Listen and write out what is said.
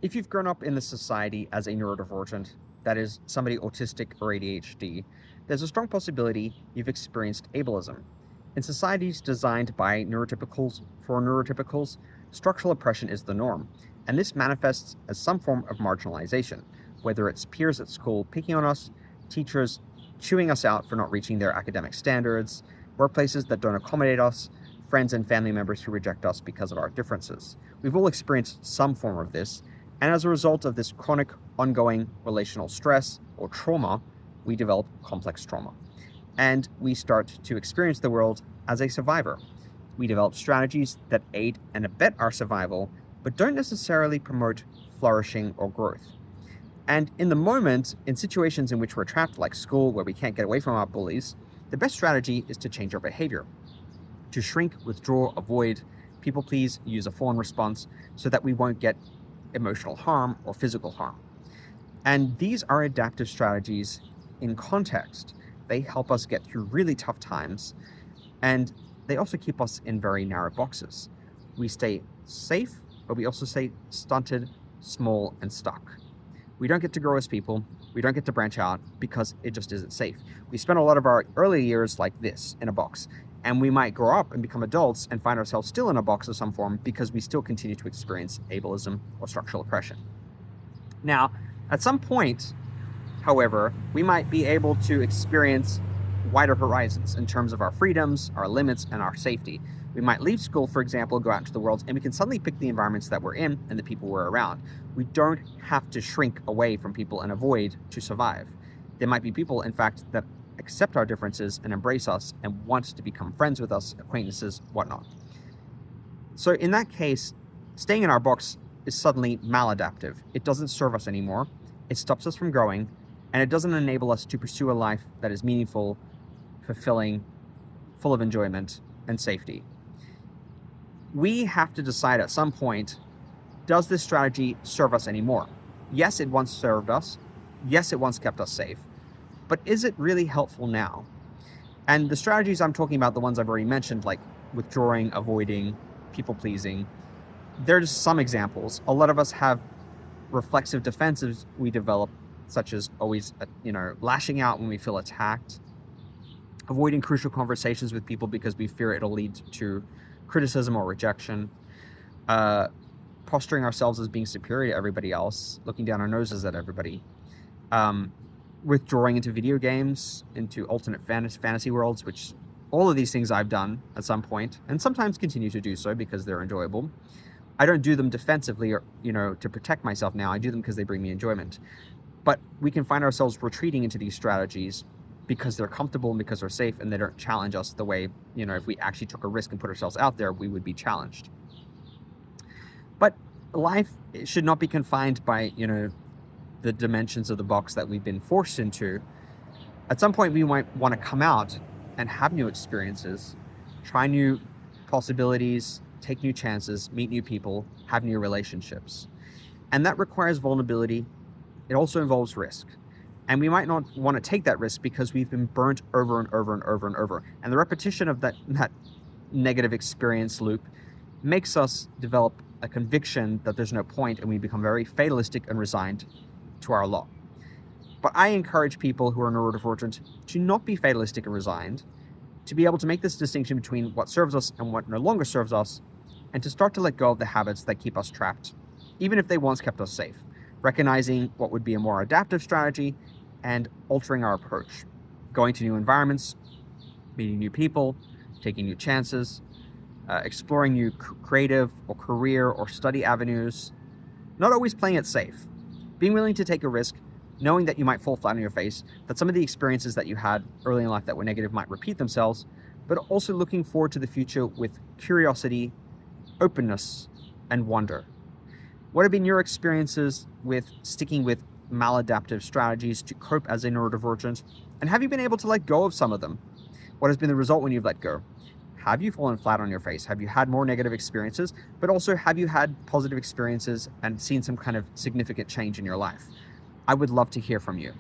If you've grown up in the society as a neurodivergent, that is, somebody autistic or ADHD, there's a strong possibility you've experienced ableism. In societies designed by neurotypicals for neurotypicals, structural oppression is the norm, and this manifests as some form of marginalization, whether it's peers at school picking on us, teachers chewing us out for not reaching their academic standards, workplaces that don't accommodate us, friends and family members who reject us because of our differences. We've all experienced some form of this, and as a result of this chronic, ongoing relational stress or trauma, we develop complex trauma. And we start to experience the world as a survivor. We develop strategies that aid and abet our survival, but don't necessarily promote flourishing or growth. And in the moment, in situations in which we're trapped, like school, where we can't get away from our bullies, the best strategy is to change our behavior. To shrink, withdraw, avoid, people please, use a fawn response so that we won't get emotional harm or physical harm. And these are adaptive strategies in context. They help us get through really tough times, and they also keep us in very narrow boxes. We stay safe, but we also stay stunted, small, and stuck. We don't get to grow as people. We don't get to branch out because it just isn't safe. We spend a lot of our early years like this, in a box, and we might grow up and become adults and find ourselves still in a box of some form because we still continue to experience ableism or structural oppression. Now, at some point, however, we might be able to experience wider horizons in terms of our freedoms, our limits, and our safety. We might leave school, for example, go out into the world, and we can suddenly pick the environments that we're in and the people we're around. We don't have to shrink away from people and avoid to survive. There might be people, in fact, that accept our differences and embrace us and want to become friends with us, acquaintances, whatnot. So in that case, staying in our box is suddenly maladaptive. It doesn't serve us anymore. It stops us from growing, and it doesn't enable us to pursue a life that is meaningful, fulfilling, full of enjoyment, and safety. We have to decide at some point, does this strategy serve us anymore? Yes, it once served us. Yes, it once kept us safe. But is it really helpful now? And the strategies I'm talking about, the ones I've already mentioned, like withdrawing, avoiding, people-pleasing, they're just some examples. A lot of us have reflexive defenses we develop, such as always, lashing out when we feel attacked, avoiding crucial conversations with people because we fear it'll lead to criticism or rejection, posturing ourselves as being superior to everybody else, looking down our noses at everybody, withdrawing into video games, into alternate fantasy worlds, which all of these things I've done at some point, and sometimes continue to do so because they're enjoyable. I don't do them defensively or, to protect myself now. I do them because they bring me enjoyment. But we can find ourselves retreating into these strategies because they're comfortable and because they're safe and they don't challenge us the way, if we actually took a risk and put ourselves out there, we would be challenged. But life should not be confined by, the dimensions of the box that we've been forced into. At some point, we might want to come out and have new experiences, try new possibilities, take new chances, meet new people, have new relationships. And that requires vulnerability. It also involves risk. And we might not want to take that risk because we've been burnt over and over and over and over. And the repetition of that negative experience loop makes us develop a conviction that there's no point, and we become very fatalistic and resigned to our lot. But I encourage people who are neurodivergent to not be fatalistic and resigned, to be able to make this distinction between what serves us and what no longer serves us, and to start to let go of the habits that keep us trapped, even if they once kept us safe, recognizing what would be a more adaptive strategy and altering our approach, going to new environments, meeting new people, taking new chances, exploring new creative or career or study avenues, not always playing it safe, being willing to take a risk, knowing that you might fall flat on your face, that some of the experiences that you had early in life that were negative might repeat themselves, but also looking forward to the future with curiosity, openness, and wonder. What have been your experiences with sticking with maladaptive strategies to cope as a neurodivergent? And have you been able to let go of some of them? What has been the result when you've let go? Have you fallen flat on your face? Have you had more negative experiences? But also, have you had positive experiences and seen some kind of significant change in your life? I would love to hear from you.